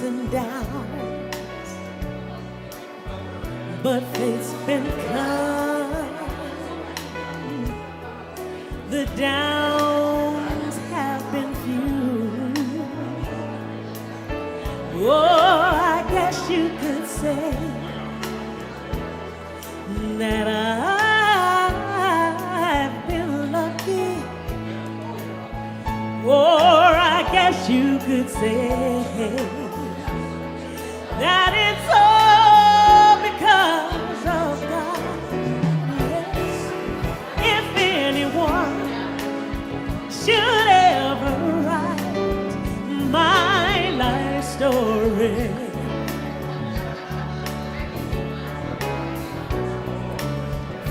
and downs, but faith's been kind. The downs have been few. Oh, I guess you could say that I've been lucky. Or I guess you could say that it's all because of God. Yes. If anyone should ever write my life story,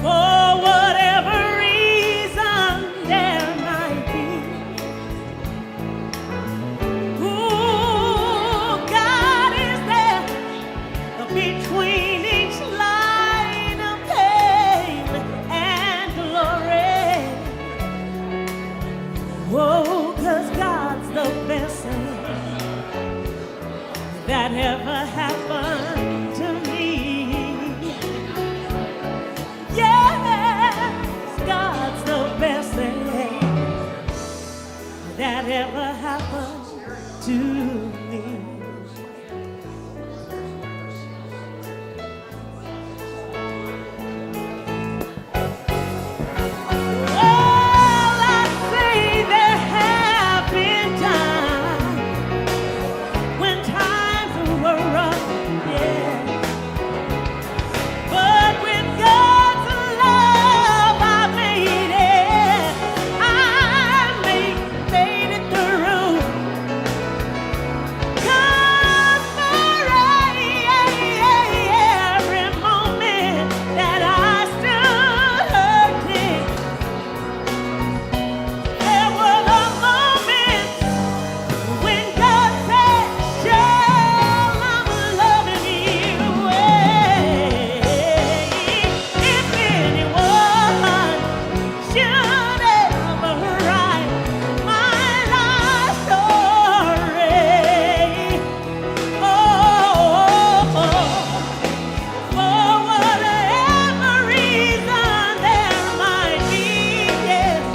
for whatever reason there might be, ooh, God is there between each line of pain and glory. Whoa, 'cause God's the best thing that ever happened to me. Yes, God's the best thing that ever happened to me. Well, I say there have been times when times were rough, yeah. But with God's love, I made it. I made it through. 'Cause for every moment that I stood hurting, there was a moment when God said, "Child, I'm loving you." If anyone should ever write my life story, for whatever reason there might be, yes,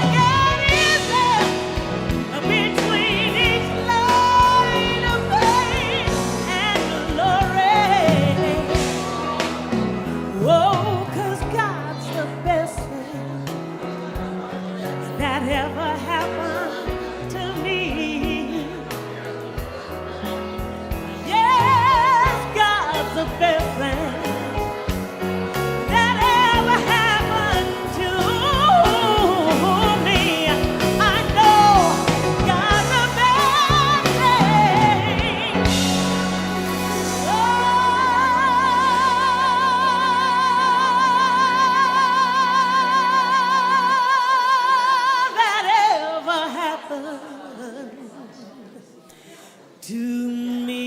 God is there between each line of pain and glory. Whoa, 'cause God's the best thing that ever happened to me. Yes, God's the best thing that ever happened to me. I know God's the best thing. That ever happened to me.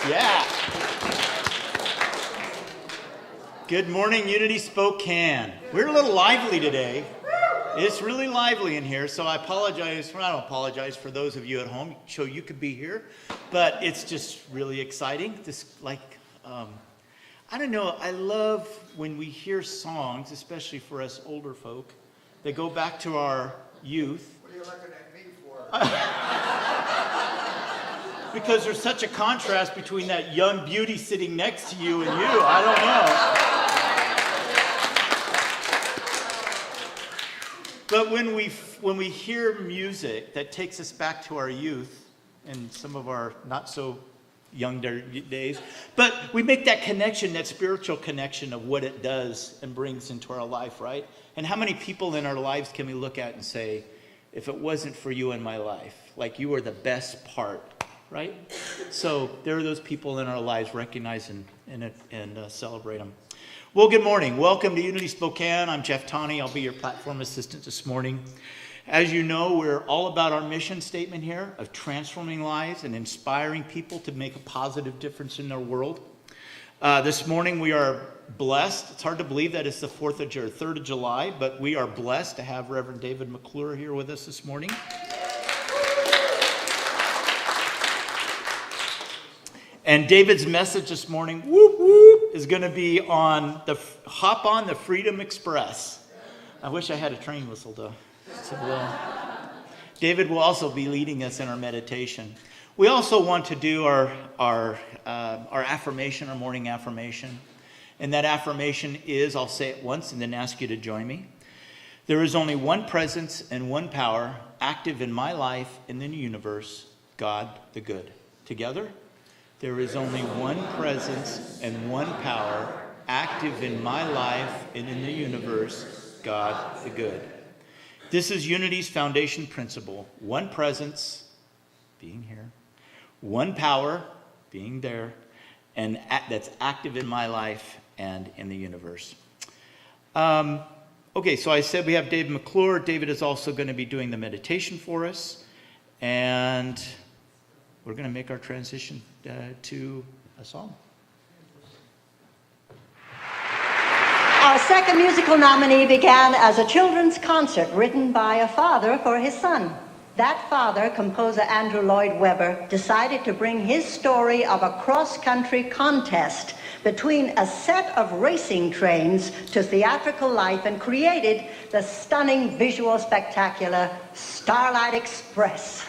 Yeah. Good morning, Unity Spokane. We're a little lively today. It's really lively in here, so I apologize. Well, I don't apologize for those of you at home, so you could be here. But it's just really exciting. I don't know, I love when we hear songs, especially for us older folk, that go back to our youth. What are you looking at me for? Because there's such a contrast between that young beauty sitting next to you and you. I don't know. But when we hear music that takes us back to our youth and some of our not so young days, but we make that connection, that spiritual connection of what it does and brings into our life, right? And how many people in our lives can we look at and say, if it wasn't for you in my life, like you were the best part, right? So there are those people in our lives, recognize and celebrate them. Well, good morning. Welcome to Unity Spokane. I'm Jeff Tawney. I'll be your platform assistant this morning. As you know, we're all about our mission statement here of transforming lives and inspiring people to make a positive difference in their world. This morning we are blessed. It's hard to believe that it's the 3rd of July, but we are blessed to have Reverend David McClure here with us this morning. And David's message this morning, whoop, whoop, is going to be on hop on the Freedom Express. I wish I had a train whistle to blow. David will also be leading us in our meditation. We also want to do our affirmation, our morning affirmation. And that affirmation is, I'll say it once and then ask you to join me. There is only one presence and one power active in my life and in the universe, God the good. Together? There is only one presence and one power active in my life and in the universe, God the good. This is Unity's foundation principle. One presence, being here. One power, being there. And that's active in my life and in the universe. Okay, so I said we have David McClure. David is also going to be doing the meditation for us. And we're going to make our transition to a song. Our second musical nominee began as a children's concert written by a father for his son. That father, composer Andrew Lloyd Webber, decided to bring his story of a cross-country contest between a set of racing trains to theatrical life and created the stunning visual spectacular Starlight Express.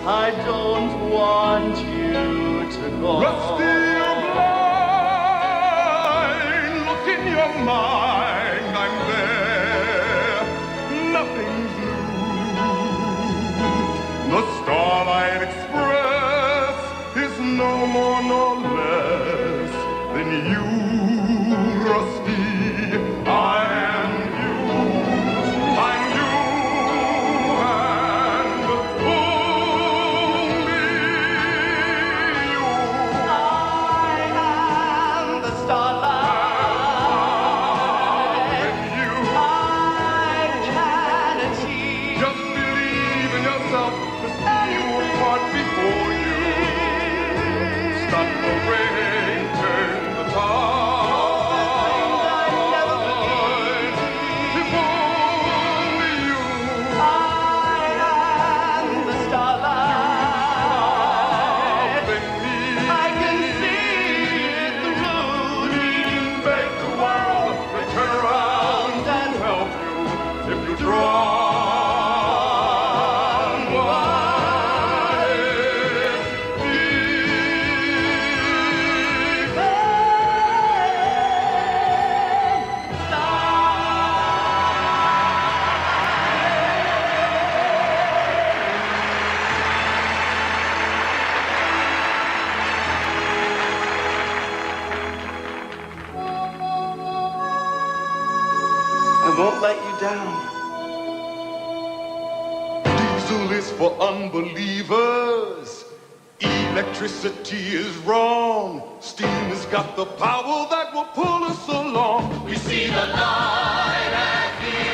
I don't want you to go. Rusty, you're blind. Look in your mind. I'm there. Nothing's new. The Starlight Express is no more nor less than you, Rusty. I am you. I'm you. Won't let you down. Diesel is for unbelievers. Electricity is wrong. Steam has got the power that will pull us along. We see the light at the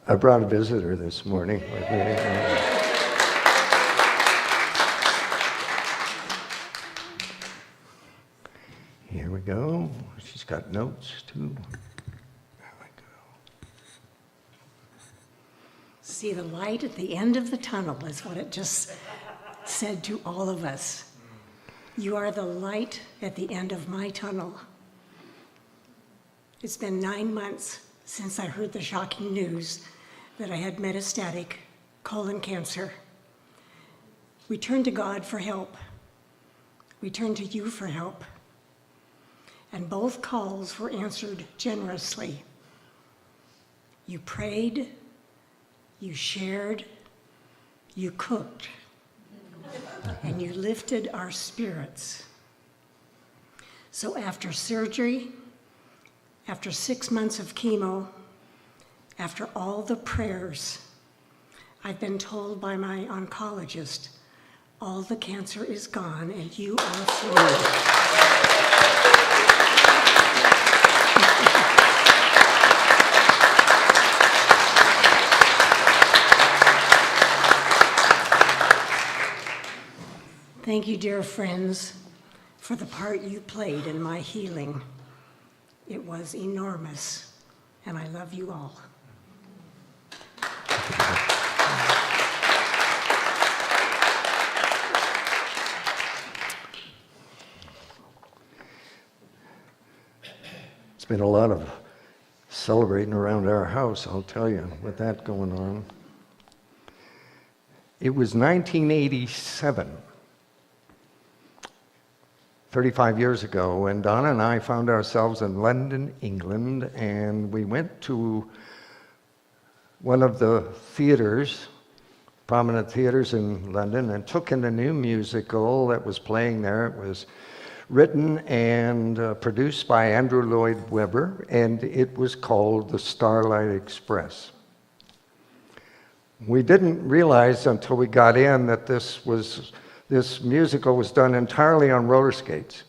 I brought a visitor this morning with me. Here we go. She's got notes too. There we go. See the light at the end of the tunnel is what it just said to all of us. You are the light at the end of my tunnel. It's been 9 months since I heard the shocking news that I had metastatic colon cancer. We turned to God for help. We turned to you for help. And both calls were answered generously. You prayed, you shared, you cooked, and you lifted our spirits. So after surgery, after 6 months of chemo, after all the prayers, I've been told by my oncologist, all the cancer is gone and you are free. Thank you, dear friends, for the part you played in my healing. It was enormous, and I love you all. It's been a lot of celebrating around our house, I'll tell you, with that going on. It was 1987. 35 years ago, when Donna and I found ourselves in London, England, and we went to one of the theaters, prominent theaters in London, and took in a new musical that was playing there. It was written and produced by Andrew Lloyd Webber, and it was called The Starlight Express. We didn't realize until we got in that this musical was done entirely on roller skates.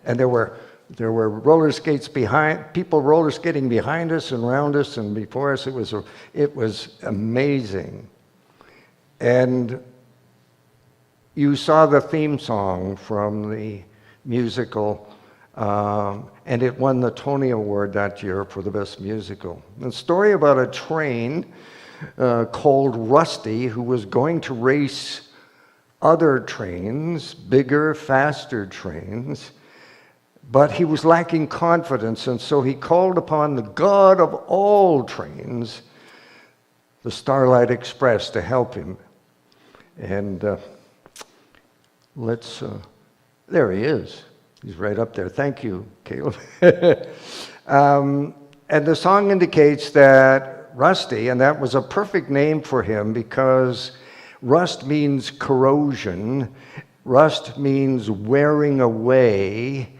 And there were roller skates behind, people roller skating behind us and around us and before us. It was amazing. And you saw the theme song from the musical, and it won the Tony Award that year for the best musical. A story about a train called Rusty who was going to race other trains, bigger, faster trains, but he was lacking confidence, and so he called upon the God of all trains, the Starlight Express, to help him. And there he is. He's right up there. Thank you, Caleb. And the song indicates that Rusty, and that was a perfect name for him because rust means corrosion, rust means wearing away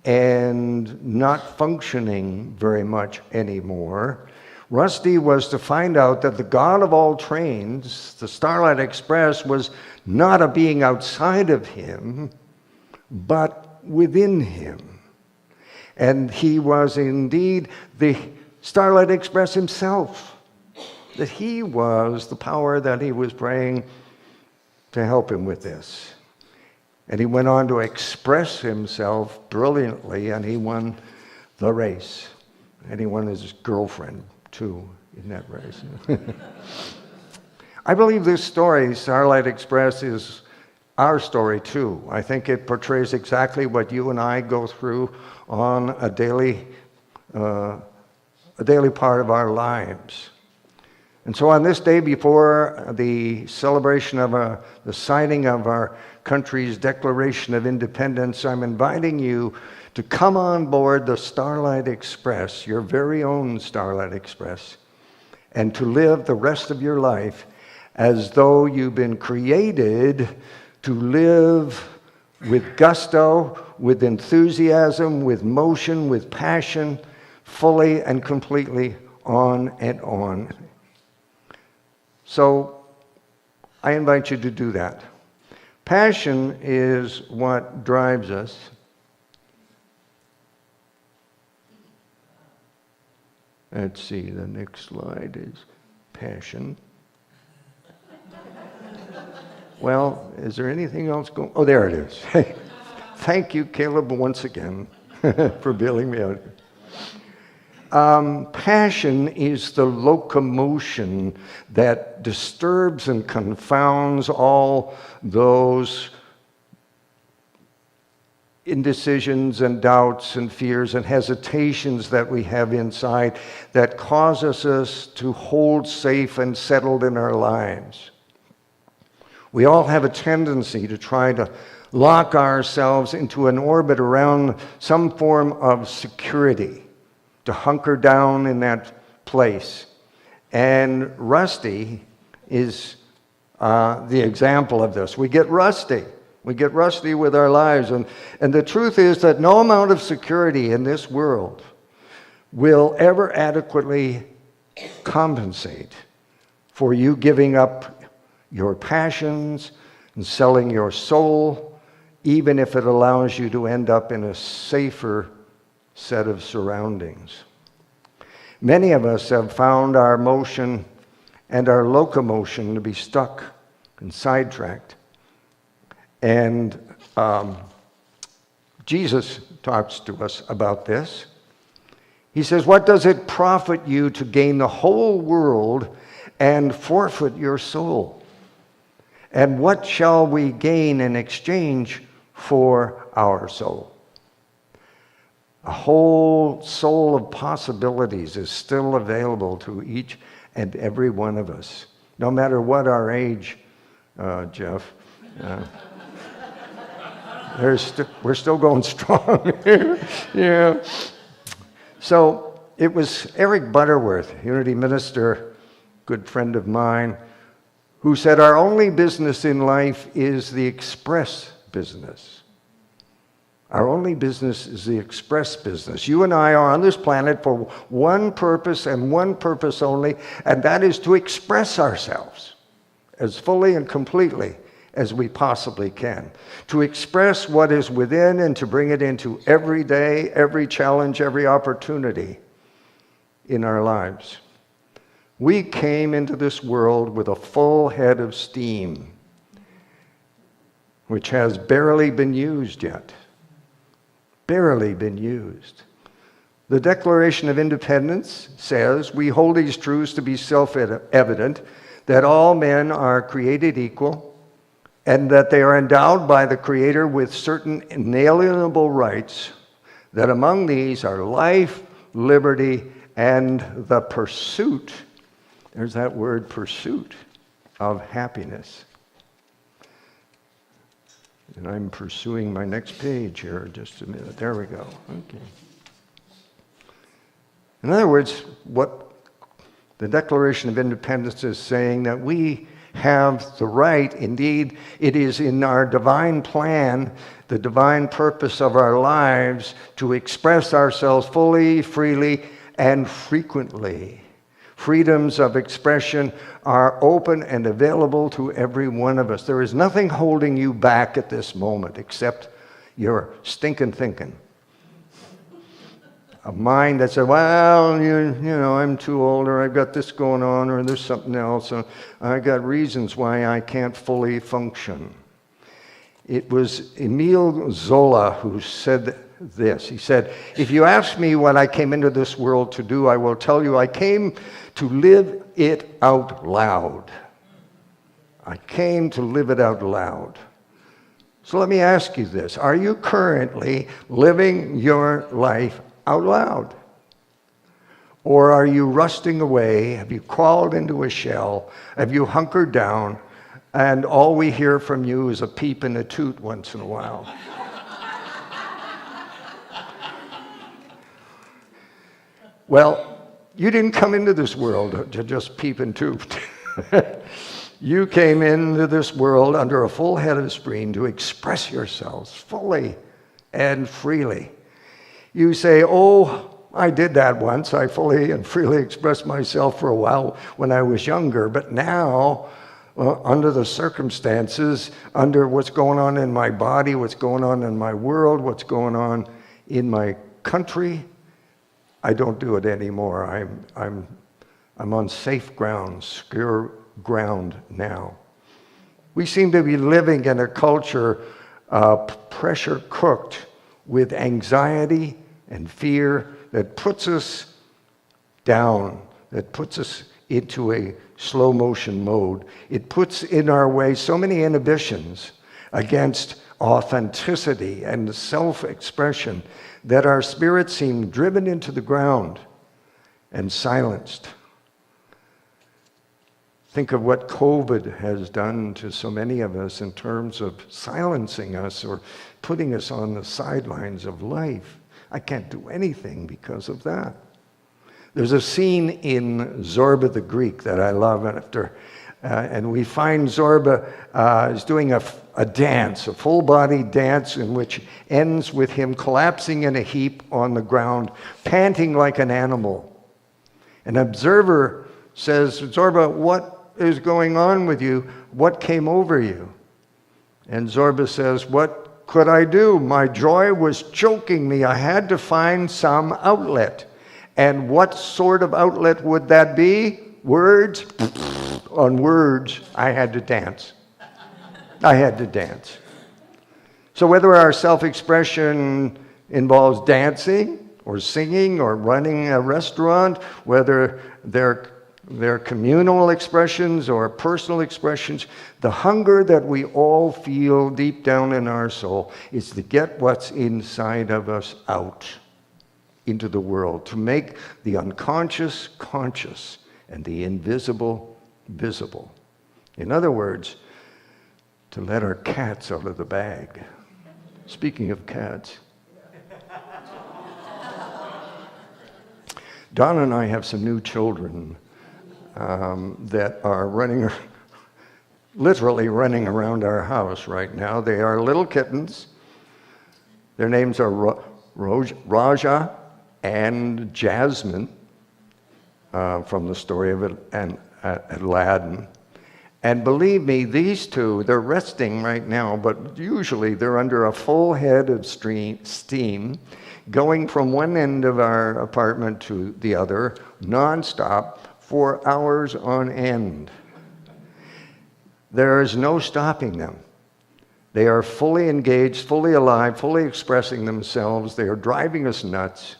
and not functioning very much anymore. Rusty was to find out that the God of all trains, the Starlight Express, was not a being outside of him, but within him. And he was indeed the Starlight Express himself. That he was the power that he was praying to help him with this. And he went on to express himself brilliantly, and he won the race. And he won his girlfriend, too, in that race. I believe this story, Starlight Express, is our story, too. I think it portrays exactly what you and I go through on a daily part of our lives. And so on this day before the celebration of the signing of our country's Declaration of Independence, I'm inviting you to come on board the Starlight Express, your very own Starlight Express, and to live the rest of your life as though you've been created to live with gusto, with enthusiasm, with motion, with passion, fully and completely on and on. So I invite you to do that. Passion is what drives us. Let's see, the next slide is passion. Well, is there anything else going? Oh, there it is. Thank you, Caleb, once again for bailing me out. Passion is the locomotion that disturbs and confounds all those indecisions and doubts and fears and hesitations that we have inside that causes us to hold safe and settled in our lives. We all have a tendency to try to lock ourselves into an orbit around some form of security, to hunker down in that place. And Rusty is the example of this. We get rusty. We get rusty with our lives. And the truth is that no amount of security in this world will ever adequately compensate for you giving up your passions and selling your soul, even if it allows you to end up in a safer set of surroundings. Many of us have found our motion and our locomotion to be stuck and sidetracked. And Jesus talks to us about this. He says, "What does it profit you to gain the whole world and forfeit your soul? And what shall we gain in exchange for our soul?" A whole soul of possibilities is still available to each and every one of us, no matter what our age, Jeff. We're still going strong. Yeah. So it was Eric Butterworth, Unity minister, good friend of mine, who said, "Our only business in life is the express business." Our only business is the express business. You and I are on this planet for one purpose and one purpose only, and that is to express ourselves as fully and completely as we possibly can. To express what is within and to bring it into every day, every challenge, every opportunity in our lives. We came into this world with a full head of steam, which has barely been used yet. Barely been used. The Declaration of Independence says, "We hold these truths to be self-evident, that all men are created equal, and that they are endowed by the Creator with certain inalienable rights, that among these are life, liberty, and the pursuit," there's that word, pursuit, "of happiness." And I'm pursuing my next page here, just a minute. There we go. Okay. In other words, what the Declaration of Independence is saying, that we have the right, indeed, it is in our divine plan, the divine purpose of our lives, to express ourselves fully, freely, and frequently. Freedoms of expression are open and available to every one of us. There is nothing holding you back at this moment except your stinking thinking. A mind that said, "Well, you know, I'm too old, or I've got this going on, or there's something else, and I got reasons why I can't fully function." It was Emile Zola who said this. He said, "If you ask me what I came into this world to do, I will tell you I came to live it out loud." I came to live it out loud. So let me ask you this. Are you currently living your life out loud? Or are you rusting away? Have you crawled into a shell? Have you hunkered down? And all we hear from you is a peep and a toot once in a while. Well, you didn't come into this world to just peep and toot. You came into this world under a full head of steam to express yourselves fully and freely. You say, "Oh, I did that once. I fully and freely expressed myself for a while when I was younger, but now, under the circumstances, under what's going on in my body, what's going on in my world, what's going on in my country, I don't do it anymore. I'm on safe ground, secure ground now. We seem to be living in a culture pressure cooked with anxiety and fear that puts us down, that puts us into a slow motion mode. It puts in our way so many inhibitions against authenticity and self-expression that our spirits seem driven into the ground and silenced. Think of what COVID has done to so many of us in terms of silencing us or putting us on the sidelines of life. I can't do anything because of that. There's a scene in Zorba the Greek that I love, and we find Zorba is doing a dance, a full-body dance, in which ends with him collapsing in a heap on the ground, panting like an animal. An observer says, "Zorba, what is going on with you? What came over you?" And Zorba says, "What could I do? My joy was choking me. I had to find some outlet. And what sort of outlet would that be? Words? On words, I had to dance. I had to dance." So whether our self-expression involves dancing or singing or running a restaurant, whether they're communal expressions or personal expressions, the hunger that we all feel deep down in our soul is to get what's inside of us out into the world, to make the unconscious conscious and the invisible visible. In other words, to let our cats out of the bag. Speaking of cats, Donna and I have some new children that are literally running around our house right now. They are little kittens. Their names are Raja and Jasmine, from the story of Aladdin. And believe me, these two, they're resting right now, but usually they're under a full head of steam, going from one end of our apartment to the other, nonstop, for hours on end. There is no stopping them. They are fully engaged, fully alive, fully expressing themselves. They are driving us nuts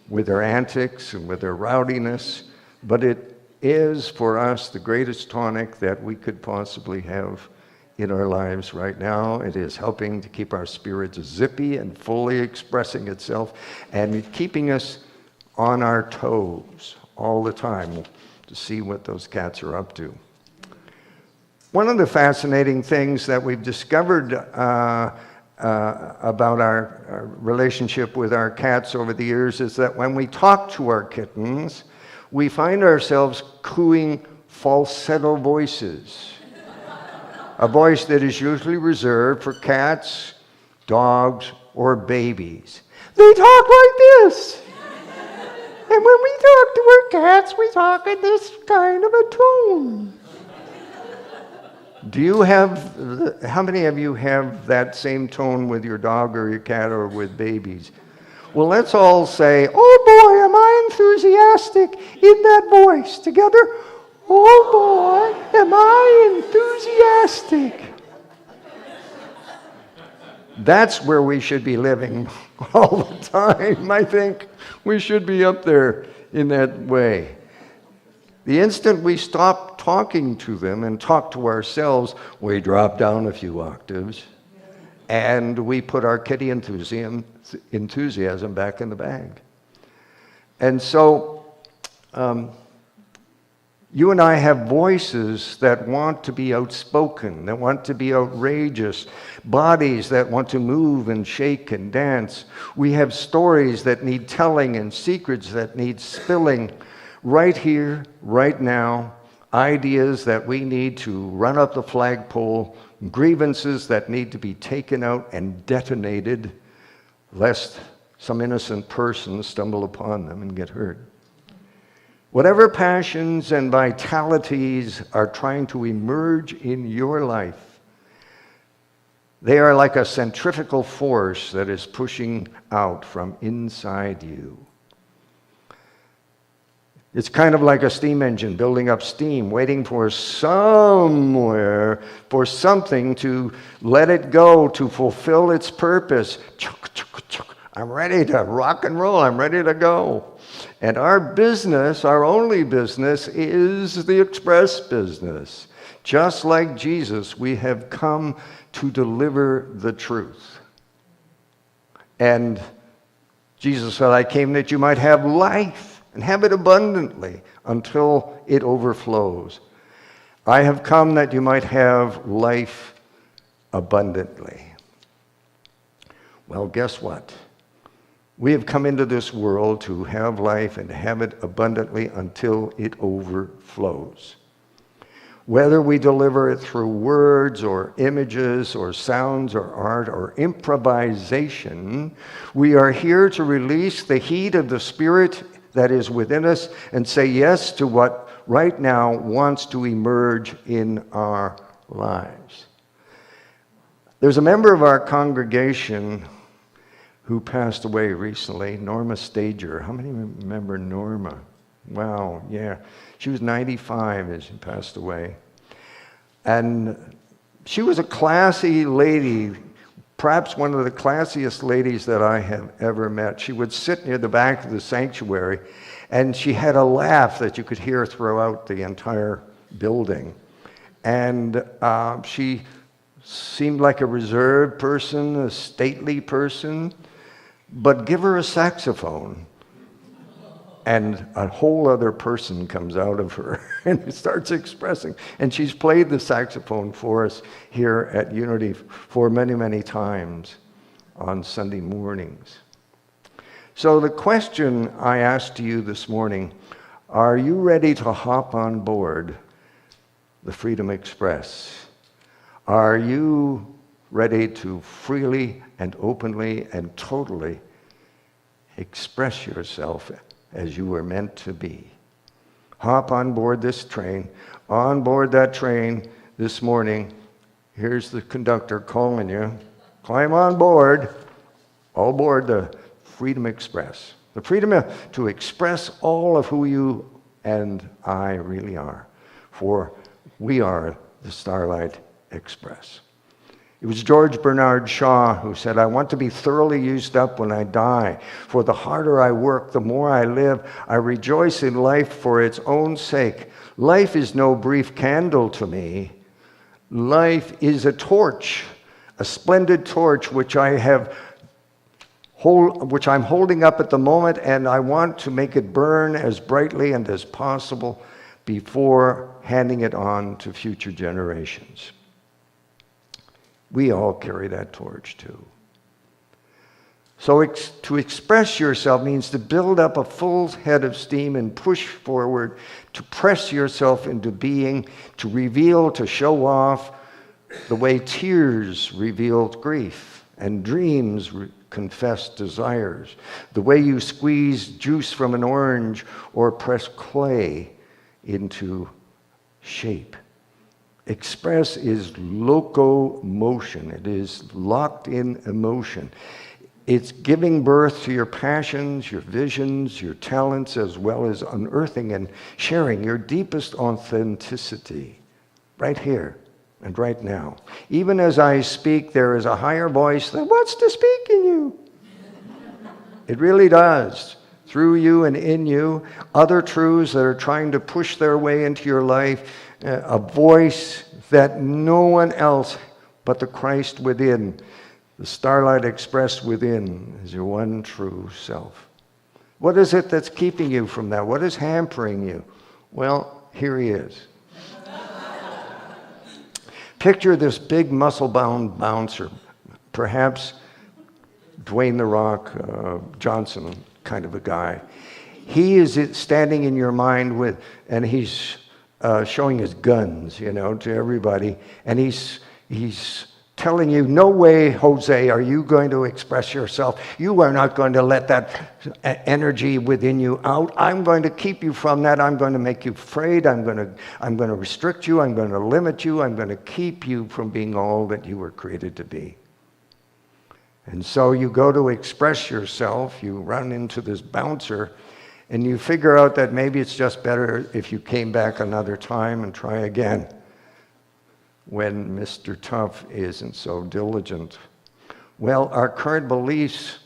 with their antics and with their rowdiness, but it is for us the greatest tonic that we could possibly have in our lives right now. It is helping to keep our spirits zippy and fully expressing itself and keeping us on our toes all the time to see what those cats are up to. One of the fascinating things that we've discovered about our relationship with our cats over the years is that when we talk to our kittens, we find ourselves cooing falsetto voices. A voice that is usually reserved for cats, dogs, or babies. They talk like this. And when we talk to our cats, we talk in this kind of a tone. How many of you have that same tone with your dog or your cat or with babies? Well, let's all say, "Oh boy, am I enthusiastic," in that voice. Together, "Oh boy, am I enthusiastic." That's where we should be living all the time. I think we should be up there in that way. The instant we stop talking to them and talk to ourselves, we drop down a few octaves and we put our kitty enthusiasm back in the bag. And so you and I have voices that want to be outspoken, that want to be outrageous, bodies that want to move and shake and dance. We have stories that need telling and secrets that need spilling right here, right now, ideas that we need to run up the flagpole, grievances that need to be taken out and detonated, lest some innocent person stumble upon them and get hurt. Whatever passions and vitalities are trying to emerge in your life, They are like a centrifugal force that is pushing out from inside you. It's kind of like a steam engine building up steam, waiting for somewhere, for something to let it go, to fulfill its purpose. I'm ready to rock and roll. I'm ready to go. And our business, our only business, is the express business. Just like Jesus, we have come to deliver the truth. And Jesus said, I came that you might have life and have it abundantly until it overflows. I have come that you might have life abundantly. Well, guess what? We have come into this world to have life and have it abundantly until it overflows. Whether we deliver it through words or images or sounds or art or improvisation, we are here to release the heat of the Spirit that is within us and say yes to what right now wants to emerge in our lives. There's a member of our congregation who passed away recently, Norma Stager. How many remember Norma? Wow, yeah. She was 95 as she passed away. And she was a classy lady, perhaps one of the classiest ladies that I have ever met. She would sit near the back of the sanctuary, and she had a laugh that you could hear throughout the entire building. And she seemed like a reserved person, a stately person, but give her a saxophone, and a whole other person comes out of her and starts expressing. And she's played the saxophone for us here at Unity for many, many times on Sunday mornings. So the question I asked to you this morning, are you ready to hop on board the Freedom Express? Are you ready to freely and openly and totally express yourself as you were meant to be? Hop on board this train. On board that train this morning, here's the conductor calling you. Climb on board. All aboard the Freedom Express. The freedom to express all of who you and I really are. For we are the Starlight Express. It was George Bernard Shaw who said, I want to be thoroughly used up when I die. For the harder I work, the more I live. I rejoice in life for its own sake. Life is no brief candle to me. Life is a torch, a splendid torch which I'm holding up at the moment, and I want to make it burn as brightly and as possible before handing it on to future generations. We all carry that torch too. So to express yourself means to build up a full head of steam and push forward, to press yourself into being, to reveal, to show off the way tears reveal grief and dreams confess desires, the way you squeeze juice from an orange or press clay into shape. Express is locomotion. It is locked in emotion. It's giving birth to your passions, your visions, your talents, as well as unearthing and sharing your deepest authenticity right here and right now. Even as I speak, there is a higher voice that wants to speak in you. It really does. Through you and in you, other truths that are trying to push their way into your life, a voice that no one else but the Christ within, the Starlight Express within, is your one true self. What is it that's keeping you from that? What is hampering you? Well, here he is. Picture this big muscle-bound bouncer, perhaps Dwayne "The Rock" Johnson kind of a guy. He is standing in your mind and he's showing his guns, to everybody, and he's telling you, no way, Jose, are you going to express yourself. You are not going to let that energy within you out. I'm going to keep you from that. I'm going to make you afraid. I'm going to restrict you. I'm going to limit you. I'm going to keep you from being all that you were created to be. And so you go to express yourself, you run into this bouncer, and you figure out that maybe it's just better if you came back another time and try again when Mr. Tough isn't so diligent. Well, our current beliefs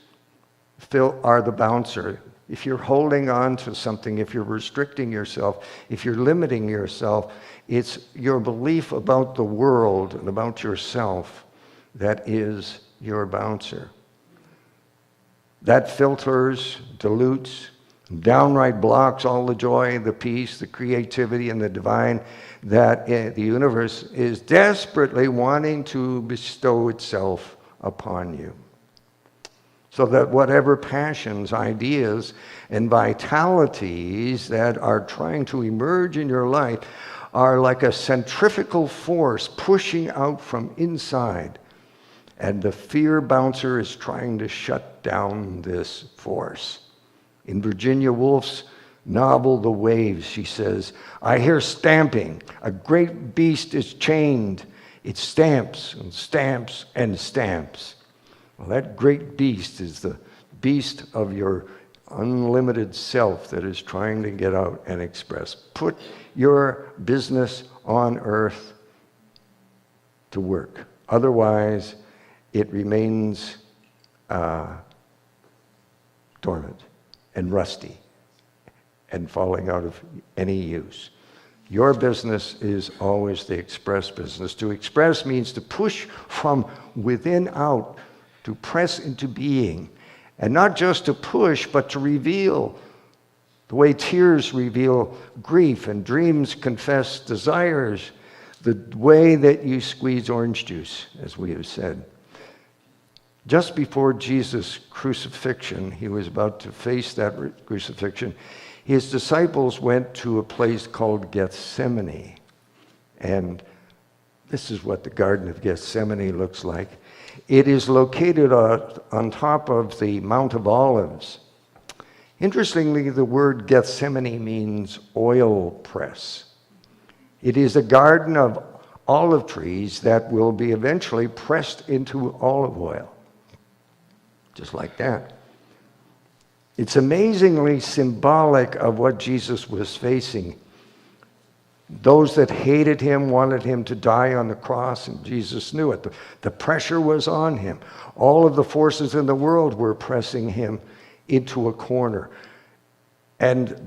are the bouncer. If you're holding on to something, if you're restricting yourself, if you're limiting yourself, it's your belief about the world and about yourself that is your bouncer. That filters, dilutes, downright blocks all the joy, the peace, the creativity, and the divine that the universe is desperately wanting to bestow itself upon you. So that whatever passions, ideas, and vitalities that are trying to emerge in your life are like a centrifugal force pushing out from inside. And the fear bouncer is trying to shut down this force. In Virginia Woolf's novel, The Waves, she says, I hear stamping. A great beast is chained. It stamps and stamps and stamps. Well, that great beast is the beast of your unlimited self that is trying to get out and express. Put your business on earth to work. Otherwise, it remains dormant and rusty and falling out of any use. Your business is always the express business. To express means to push from within out, to press into being, and not just to push, but to reveal. The way tears reveal grief and dreams confess desires, the way that you squeeze orange juice, as we have said. Just before Jesus' crucifixion, he was about to face that crucifixion, his disciples went to a place called Gethsemane. And this is what the Garden of Gethsemane looks like. It is located on top of the Mount of Olives. Interestingly, the word Gethsemane means oil press. It is a garden of olive trees that will be eventually pressed into olive oil. Just like that. It's amazingly symbolic of what Jesus was facing. Those that hated him wanted him to die on the cross, and Jesus knew it. The pressure was on him. All of the forces in the world were pressing him into a corner. And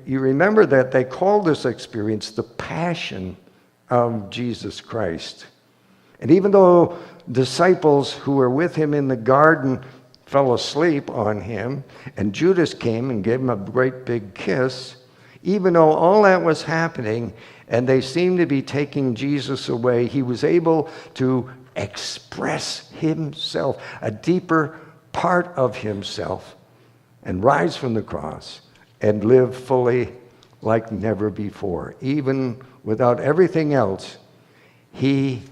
you remember that they called this experience the Passion of Jesus Christ. And even though disciples who were with him in the garden fell asleep on him, and Judas came and gave him a great big kiss, even though all that was happening and they seemed to be taking Jesus away, he was able to express himself, a deeper part of himself, and rise from the cross and live fully like never before. Even without everything else, he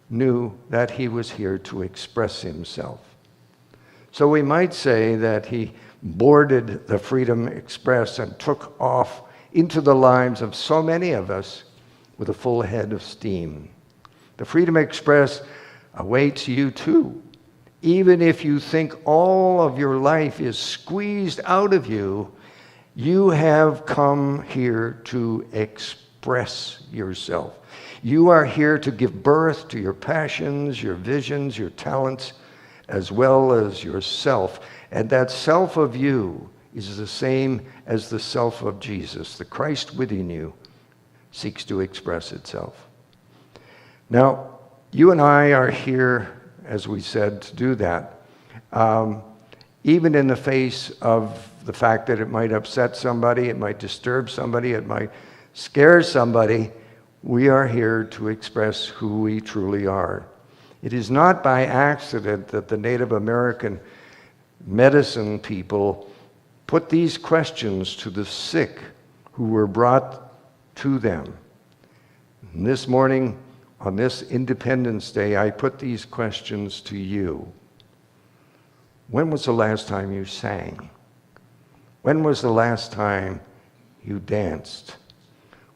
knew that he was here to express himself. So we might say that he boarded the Freedom Express and took off into the lives of so many of us with a full head of steam. The Freedom Express awaits you too. Even if you think all of your life is squeezed out of you, you have come here to express yourself. You are here to give birth to your passions, your visions, your talents, as well as yourself. And that self of you is the same as the self of Jesus. The Christ within you seeks to express itself. Now, you and I are here, as we said, to do that. Even in the face of the fact that it might upset somebody, it might disturb somebody, it might scare somebody, we are here to express who we truly are. It is not by accident that the Native American medicine people put these questions to the sick who were brought to them. And this morning, on this Independence Day, I put these questions to you. When was the last time you sang? When was the last time you danced?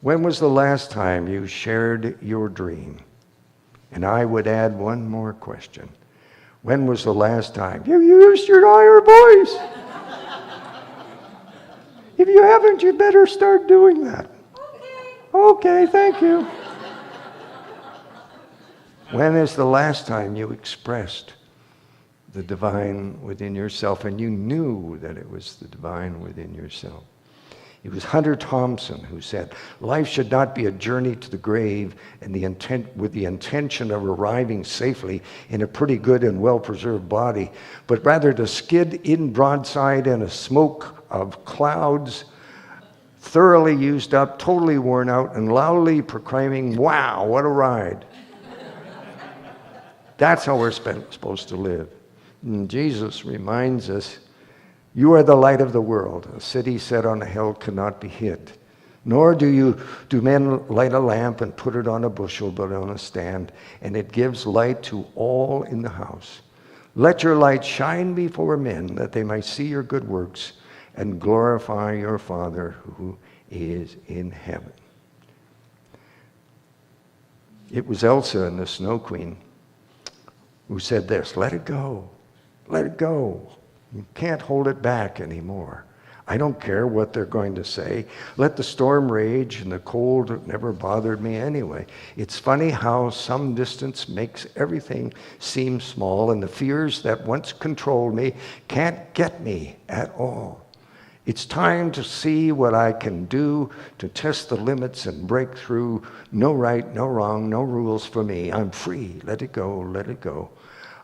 When was the last time you shared your dream? And I would add one more question. When was the last time you used your higher voice? If you haven't, you better start doing that. Okay, thank you. When is the last time you expressed the divine within yourself and you knew that it was the divine within yourself? It was Hunter Thompson who said, life should not be a journey to the grave with the intention of arriving safely in a pretty good and well-preserved body, but rather to skid in broadside in a smoke of clouds, thoroughly used up, totally worn out, and loudly proclaiming, wow, what a ride. That's how we're supposed to live. And Jesus reminds us, you are the light of the world. A city set on a hill cannot be hid. Nor do men light a lamp and put it on a bushel, but on a stand, and it gives light to all in the house. Let your light shine before men, that they might see your good works and glorify your Father who is in heaven. It was Elsa and the Snow Queen who said this, let it go, let it go. You can't hold it back anymore. I don't care what they're going to say. Let the storm rage and the cold never bothered me anyway. It's funny how some distance makes everything seem small, and the fears that once controlled me can't get me at all. It's time to see what I can do to test the limits and break through. No right, no wrong, no rules for me. I'm free. Let it go, let it go.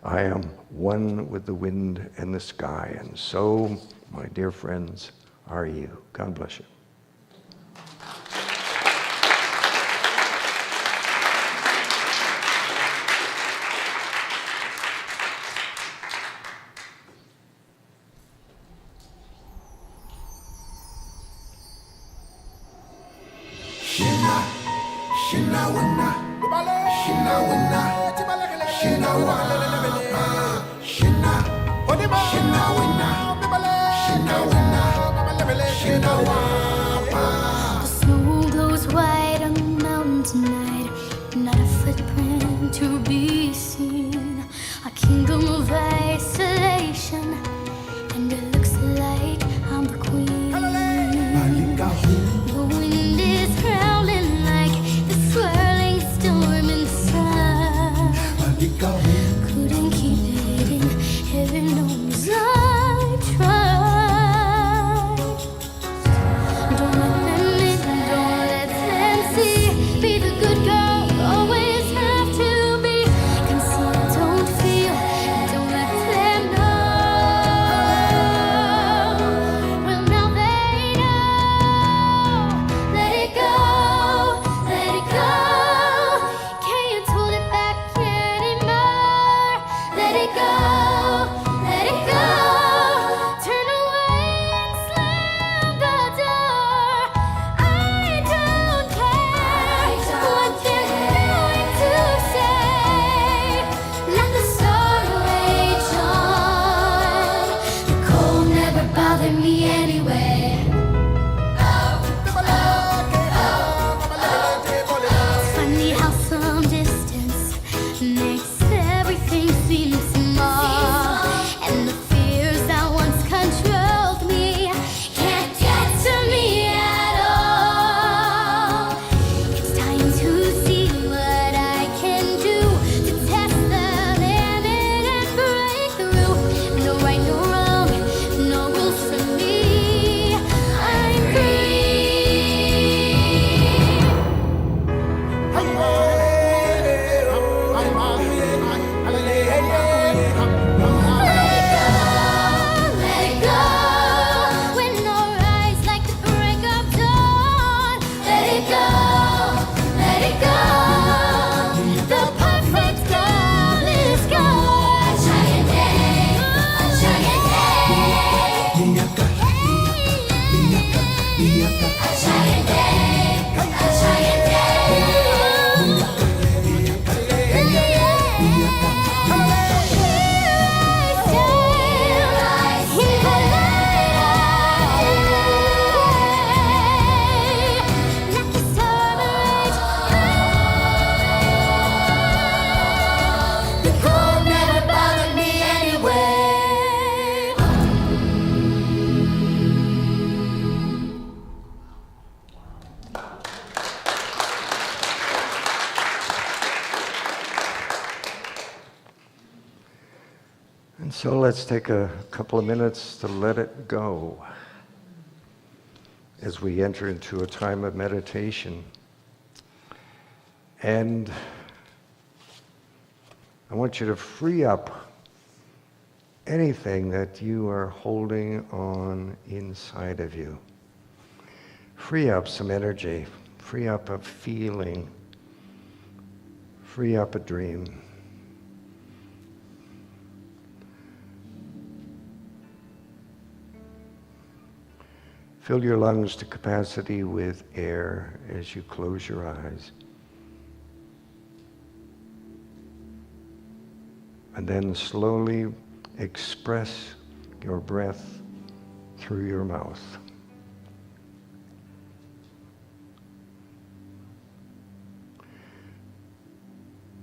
I am one with the wind and the sky, and so, my dear friends, are you. God bless you. The snow glows white on the mountain tonight, not a footprint to be seen. A kingdom of isolation, and it looks like I'm the queen. The wind is howling like the swirling storm inside. Couldn't keep it in, heaven knows I tried. Don't let them in, don't let them see. Be the good girl, always have to be. Conceal, don't feel, don't let them know. And so let's take a couple of minutes to let it go as we enter into a time of meditation. And I want you to free up anything that you are holding on inside of you. Free up some energy, free up a feeling, free up a dream. Fill your lungs to capacity with air as you close your eyes. And then slowly express your breath through your mouth.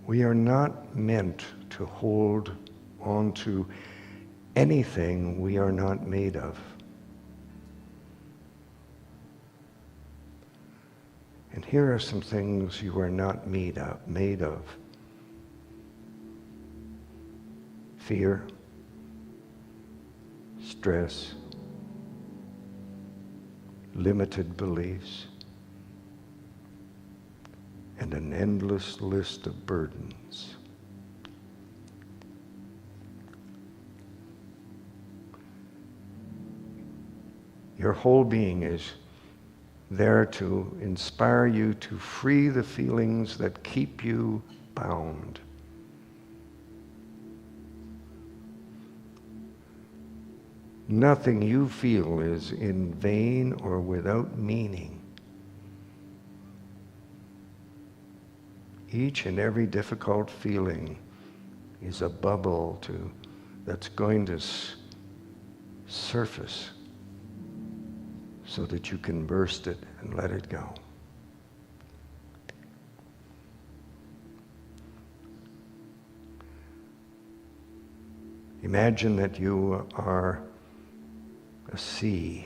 We are not meant to hold on to anything we are not made of. And here are some things you are not made of. Fear, stress, limited beliefs, and an endless list of burdens. Your whole being is there to inspire you to free the feelings that keep you bound. Nothing you feel is in vain or without meaning. Each and every difficult feeling is a bubble that's going to surface so that you can burst it and let it go. Imagine that you are a sea,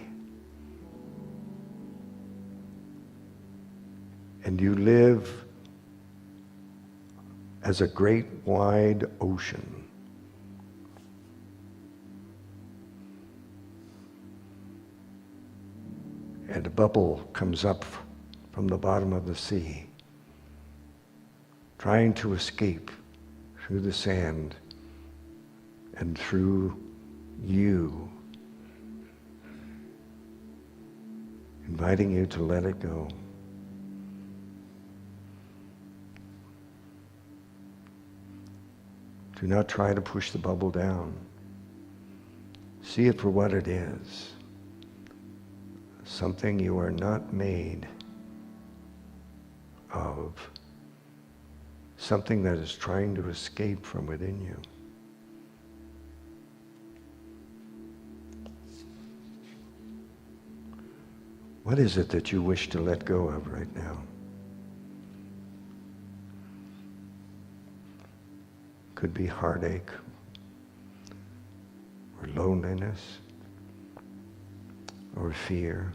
and you live as a great wide ocean. And a bubble comes up from the bottom of the sea, trying to escape through the sand and through you, inviting you to let it go. Do not try to push the bubble down. See it for what it is. Something you are not made of. Something that is trying to escape from within you. What is it that you wish to let go of right now? Could be heartache, or loneliness, or fear,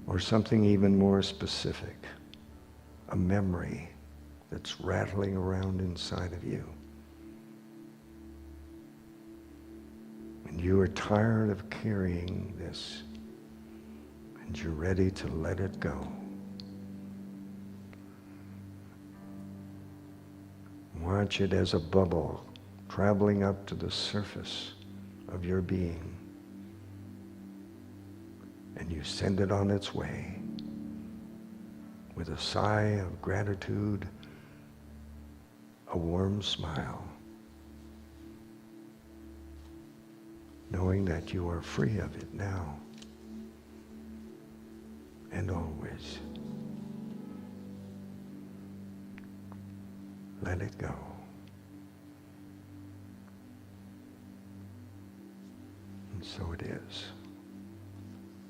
or something even more specific, a memory that's rattling around inside of you. And you are tired of carrying this, and you're ready to let it go. Watch it as a bubble traveling up to the surface of your being. And you send it on its way with a sigh of gratitude, a warm smile, knowing that you are free of it now and always. Let it go. And so it is.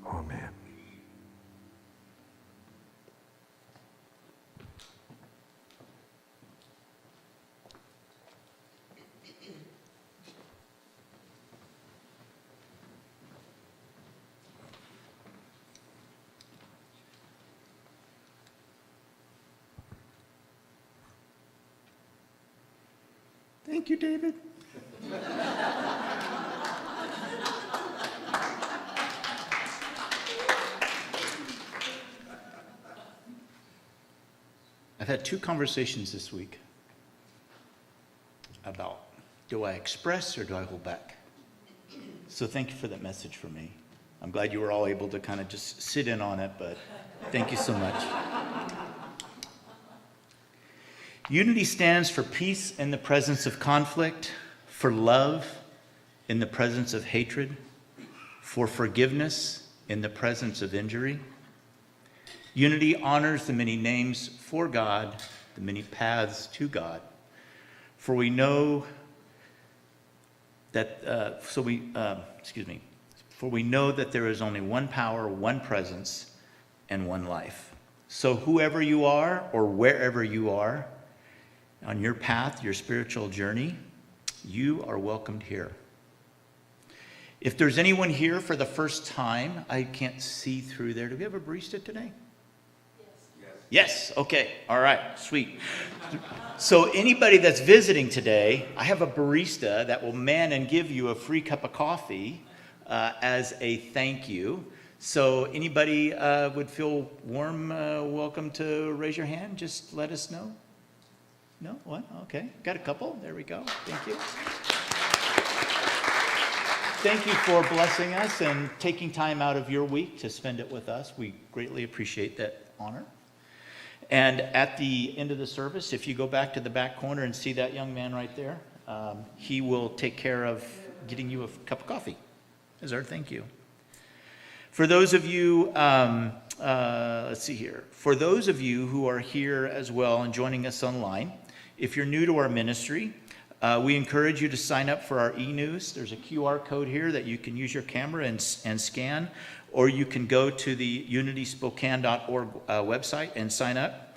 Amen. Thank you, David. I've had 2 conversations this week about, do I express or do I hold back? So thank you for that message for me. I'm glad you were all able to kind of just sit in on it, but thank you so much. Unity stands for peace in the presence of conflict, for love in the presence of hatred, for forgiveness in the presence of injury. Unity honors the many names for God, the many paths to God. For we know that, for we know that there is only one power, one presence, and one life. So whoever you are or wherever you are on your path, your spiritual journey, you are welcomed here. If there's anyone here for the first time, I can't see through there. Do we have a barista today? Yes, okay, all right, sweet. So anybody that's visiting today, I have a barista that will man and give you a free cup of coffee as a thank you. So anybody would feel welcome to raise your hand, just let us know. No? What? Okay, got a couple, there we go, thank you. Thank you for blessing us and taking time out of your week to spend it with us. We greatly appreciate that honor. And at the end of the service, if you go back to the back corner and see that young man right there, he will take care of getting you a cup of coffee as our thank you. For those of you, let's see here. For those of you who are here as well and joining us online, if you're new to our ministry, we encourage you to sign up for our e-news. There's a QR code here that you can use your camera and scan, or you can go to the unityspokane.org website and sign up.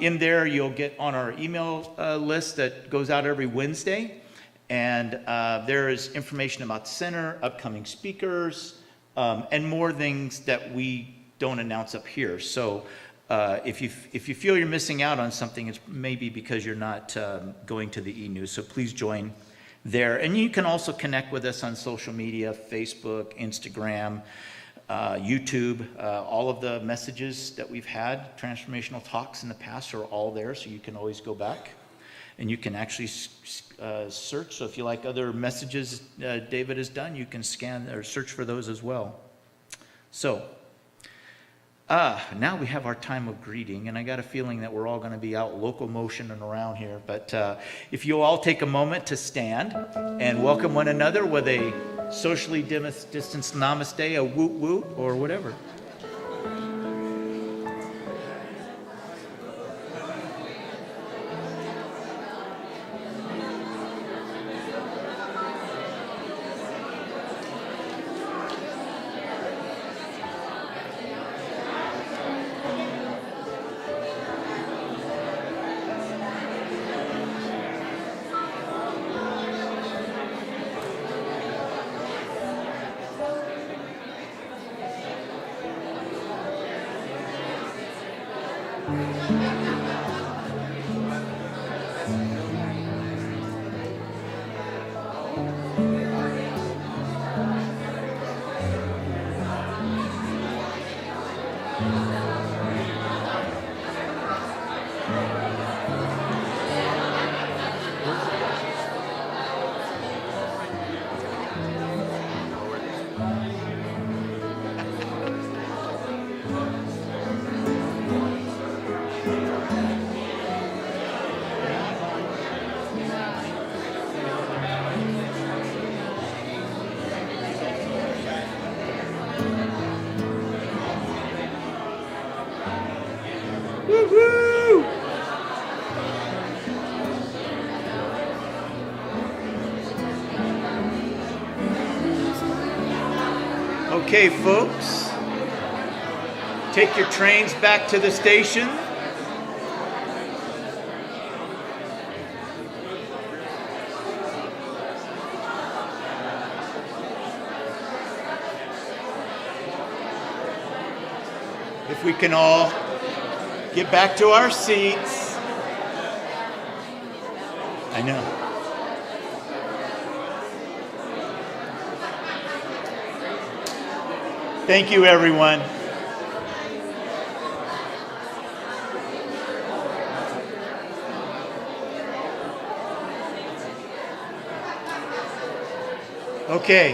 In there, you'll get on our email list that goes out every Wednesday, and there is information about the center, upcoming speakers, and more things that we don't announce up here. So if you feel you're missing out on something, it's maybe because you're not going to the e-news. So please join there. And you can also connect with us on social media, Facebook, Instagram, YouTube. All of the messages that we've had, transformational talks in the past, are all there, so you can always go back. And you can actually search. So if you like other messages David has done, you can scan or search for those as well. So now we have our time of greeting, and I got a feeling that we're all going to be out locomotioning around here. But if you all take a moment to stand and welcome one another with a socially distanced namaste, a woot woot, or whatever. Okay, folks, take your trains back to the station. If we can all get back to our seats. I know. Thank you, everyone. Okay.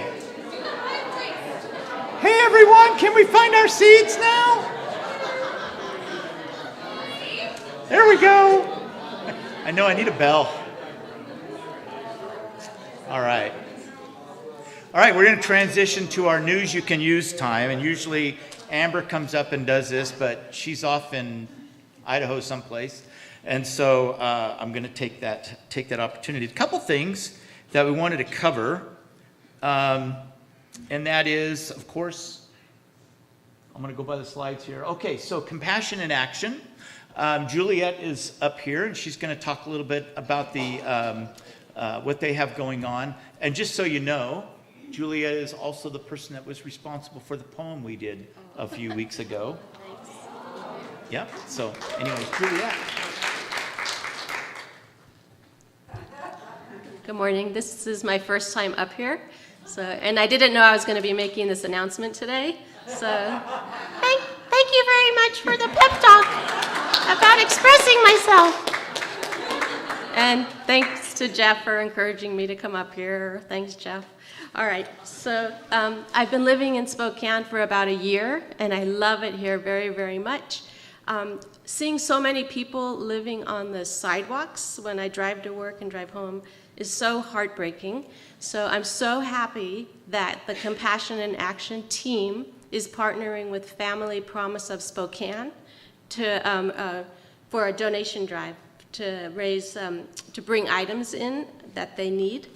Hey, everyone, can we find our seats now? There we go. I know I need a bell. All right. All right, we're going to transition to our news you can use time. And usually Amber comes up and does this, but she's off in Idaho someplace. And so I'm going to take that opportunity. A couple things that we wanted to cover. And that is, of course, I'm going to go by the slides here. Okay, so compassion in action. Juliet is up here, and she's going to talk a little bit about the what they have going on. And just so you know, Juliet is also the person that was responsible for the poem we did a few weeks ago. Yeah, so anyways, Juliet. Good morning. This is my first time up here. And I didn't know I was going to be making this announcement today. So thank you very much for the pep talk about expressing myself. And thanks to Jeff for encouraging me to come up here. Thanks, Jeff. All right. So I've been living in Spokane for about a year, and I love it here very, very much. Seeing so many people living on the sidewalks when I drive to work and drive home is so heartbreaking. So I'm so happy that the Compassion in Action team is partnering with Family Promise of Spokane for a donation drive to raise, to bring items in that they need.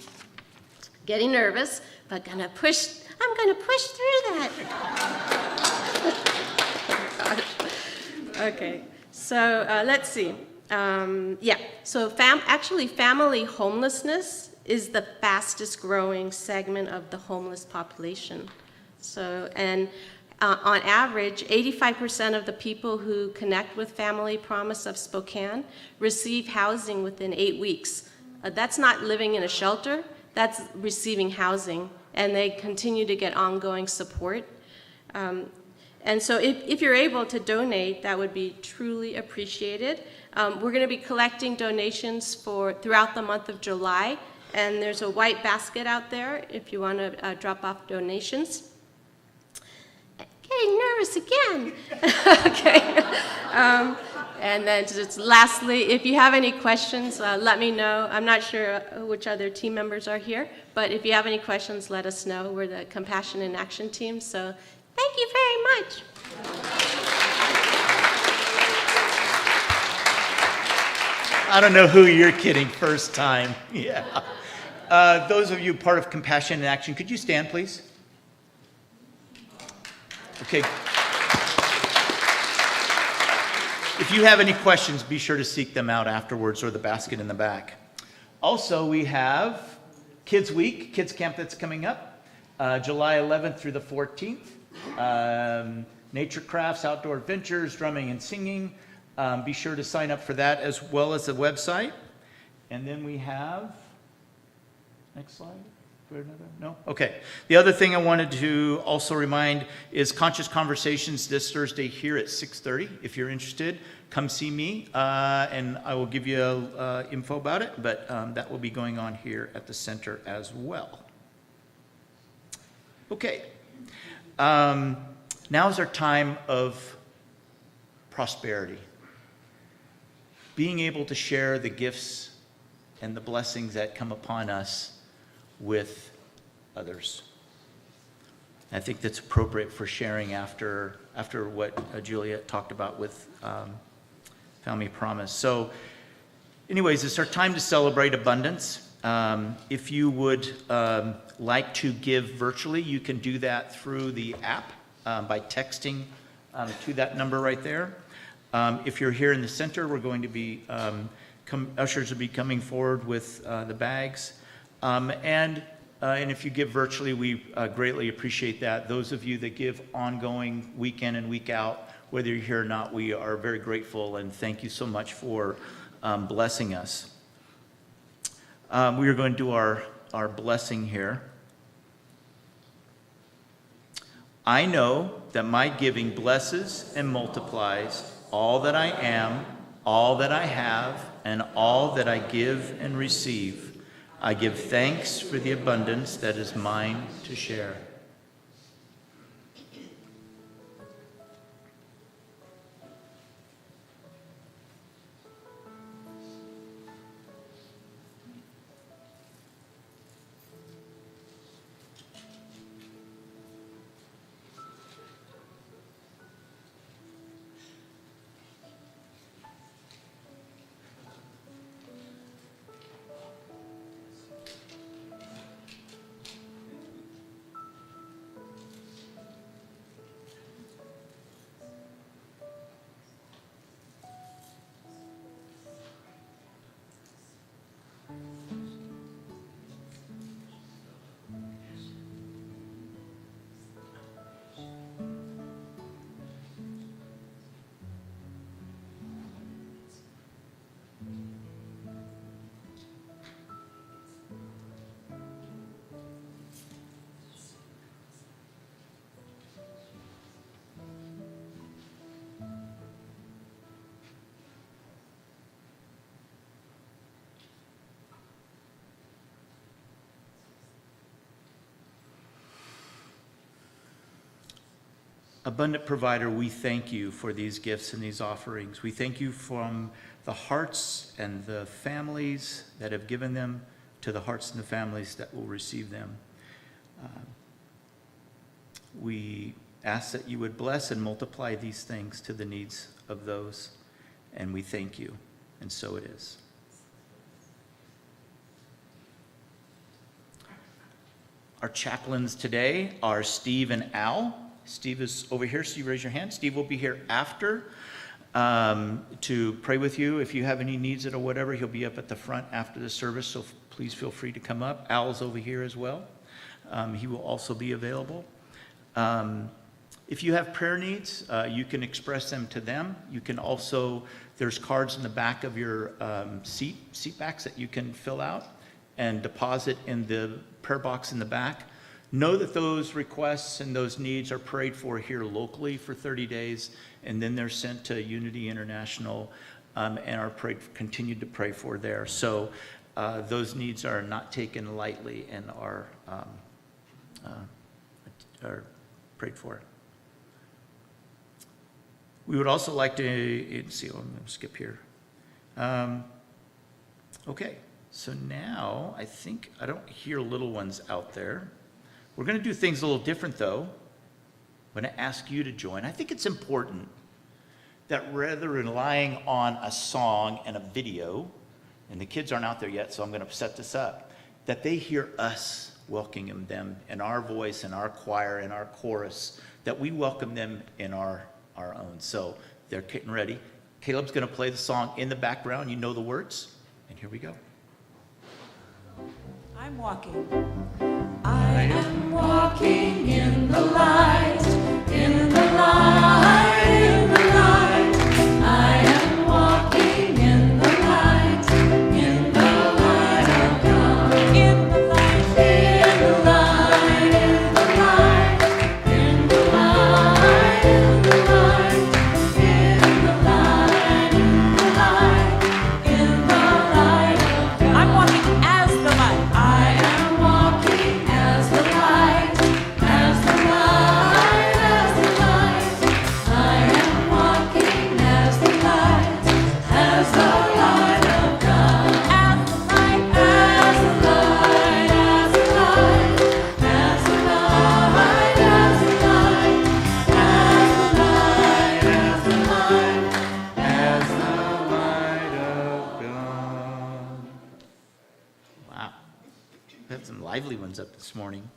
Getting nervous, but I'm gonna push through that. Okay, so let's see. So family homelessness is the fastest growing segment of the homeless population. So, and on average, 85% of the people who connect with Family Promise of Spokane receive housing within 8 weeks. That's not living in a shelter, that's receiving housing, and they continue to get ongoing support. And so if you're able to donate, that would be truly appreciated. We're going to be collecting donations throughout the month of July, and there's a white basket out there if you want to drop off donations. Getting nervous again. Okay. And then just lastly, if you have any questions, let me know. I'm not sure which other team members are here, but if you have any questions, let us know. We're the Compassion in Action team, so thank you very much. I don't know who you're kidding first time. Yeah. Those of you part of Compassion in Action, could you stand, please? Okay. If you have any questions, be sure to seek them out afterwards or the basket in the back. Also, we have Kids Week, Kids Camp that's coming up, July 11th through the 14th. Nature crafts, outdoor adventures, drumming and singing. Be sure to sign up for that as well as the website. And then we have, next slide. No? Okay. The other thing I wanted to also remind is Conscious Conversations this Thursday here at 6:30. If you're interested, come see me, and I will give you info about it, but that will be going on here at the center as well. Okay. Now is our time of prosperity. Being able to share the gifts and the blessings that come upon us with others. I think that's appropriate for sharing after what Juliet talked about with Family Promise. So anyways, it's our time to celebrate abundance. If you would like to give virtually, you can do that through the app by texting to that number right there. If you're here in the center, we're going to be, ushers will be coming forward with the bags. And if you give virtually, we greatly appreciate that. Those of you that give ongoing week in and week out, whether you're here or not, we are very grateful and thank you so much for blessing us. We are going to do our blessing here. I know that my giving blesses and multiplies all that I am, all that I have, and all that I give and receive. I give thanks for the abundance that is mine to share. Abundant Provider, we thank you for these gifts and these offerings. We thank you from the hearts and the families that have given them to the hearts and the families that will receive them. We ask that you would bless and multiply these things to the needs of those, and we thank you, and so it is. Our chaplains today are Steve and Al. Steve is over here, so you raise your hand. Steve will be here after to pray with you. If you have any needs or whatever, he'll be up at the front after the service, so please feel free to come up. Al's over here as well. He will also be available. If you have prayer needs, you can express them to them. You can also, there's cards in the back of your seat backs that you can fill out and deposit in the prayer box in the back. Know that those requests and those needs are prayed for here locally for 30 days, and then they're sent to Unity International and are continued to pray for there. So those needs are not taken lightly and are prayed for. We would also like to, let's see, I'm going to skip here. Okay, so now I think I don't hear little ones out there. We're going to do things a little different, though. I'm going to ask you to join. I think it's important that rather than relying on a song and a video, and the kids aren't out there yet, so I'm going to set this up, that they hear us welcoming them in our voice, in our choir, in our chorus, that we welcome them in our own. So they're getting ready. Caleb's going to play the song in the background. You know the words. And here we go. I'm walking. I am walking in the light, in the light, in the light. I am walking in the light, in the light of God. In the light, in the light, in the light, in the light, in the light, in the light, in the light, in the light of God. I'm walking as the light. I am walking as the light, as the light, as the light. I am walking as the light, as the light of God. As the light, as the light, as the light, as the light, as the light, as the light, as the light, As the light of God. Wow. We had some lively ones up this morning.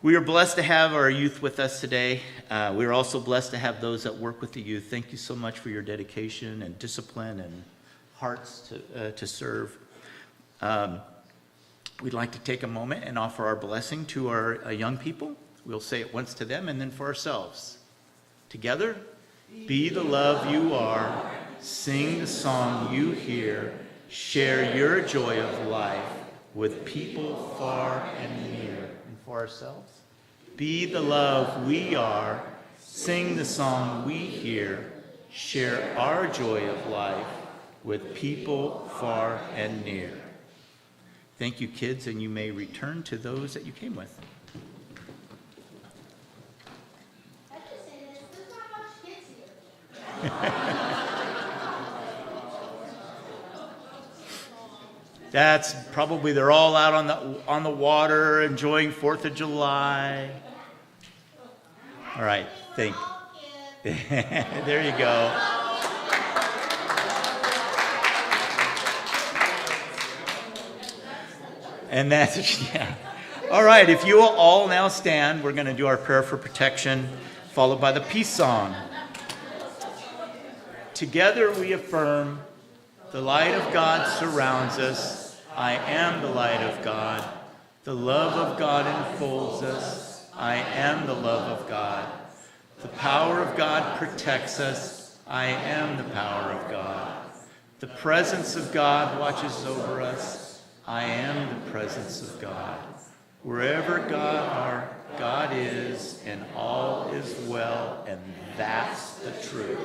We are blessed to have our youth with us today. We are also blessed to have those that work with the youth. Thank you so much for your dedication and discipline and hearts to serve. We'd like to take a moment and offer our blessing to our young people. We'll say it once to them and then for ourselves. Together, be the love you are, sing the song you hear, share your joy of life with people far and near. And for ourselves, Be the love we are. Sing the song we hear. Share our joy of life with people far and near. Thank you, kids, and you may return to those that you came with. That's probably they're all out on the water enjoying 4th of July. All right, there you go. And that's, yeah. All right, if you will all now stand, we're going to do our prayer for protection, followed by the peace song. Together we affirm, the light of God surrounds us. I am the light of God. The love of God enfolds us. I am the love of God. The power of God protects us. I am the power of God. The presence of God watches over us. I am the presence of God. Wherever God is, and all is well, and that's the truth.